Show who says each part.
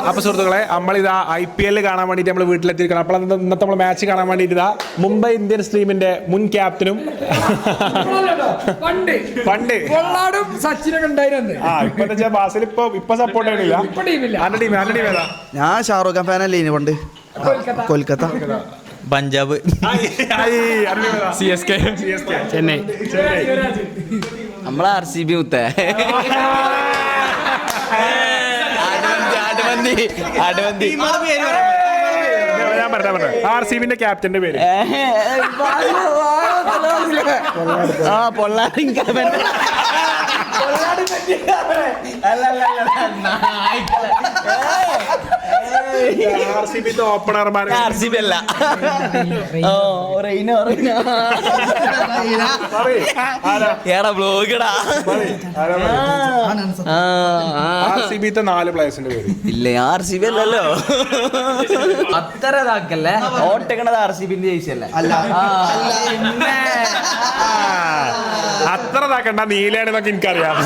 Speaker 1: അപ്പൊ സുഹൃത്തുക്കളെ, നമ്മളിതാ IPL കാണാൻ വേണ്ടിട്ട് നമ്മൾ വീട്ടിലെത്തിയിരിക്കണം. അപ്പോൾ ഇന്നത്തെ നമ്മൾ മാച്ച് കാണാൻ വേണ്ടിട്ട് ഇതാ മുംബൈ ഇന്ത്യൻസ് ടീമിന്റെ മുൻ ക്യാപ്റ്റനും പണ്ട്
Speaker 2: സച്ചിനൊക്കെ ഉണ്ടായിരുന്നു.
Speaker 1: ഇപ്പൊ ബാസിൽ ഇപ്പൊ സപ്പോർട്ട് ചെയ്യണില്ല.
Speaker 3: ഞാൻ ഷാറൂഖ് ഖാൻ ഫാനല്ലേ ഇനി പണ്ട്. കൊൽക്കത്ത,
Speaker 4: പഞ്ചാബ്,
Speaker 2: CSK, ചെന്നൈ.
Speaker 4: നമ്മളെ RCB മുത്തേ.
Speaker 1: ഞാൻ പറഞ്ഞ RCBന്റെ ക്യാപ്റ്റന്റെ പേര് ഓപ്പണർമാർ
Speaker 4: RCB അല്ല. ഏടാ ബ്ലോഗടാ.
Speaker 1: RCBത്തെ 4 പ്ലേയേഴ്സിന്റെ പേര്
Speaker 4: ഇല്ല, RCB അല്ലല്ലോ. അത്ര ഇതാക്കല്ലേ. ഓട്ടക്കണത് RCBന്റെ ജയിച്ചല്ലേ.
Speaker 1: അത്ര ഇതാക്കണ്ട, നീലയാണെന്നൊക്കെ എനിക്കറിയാം.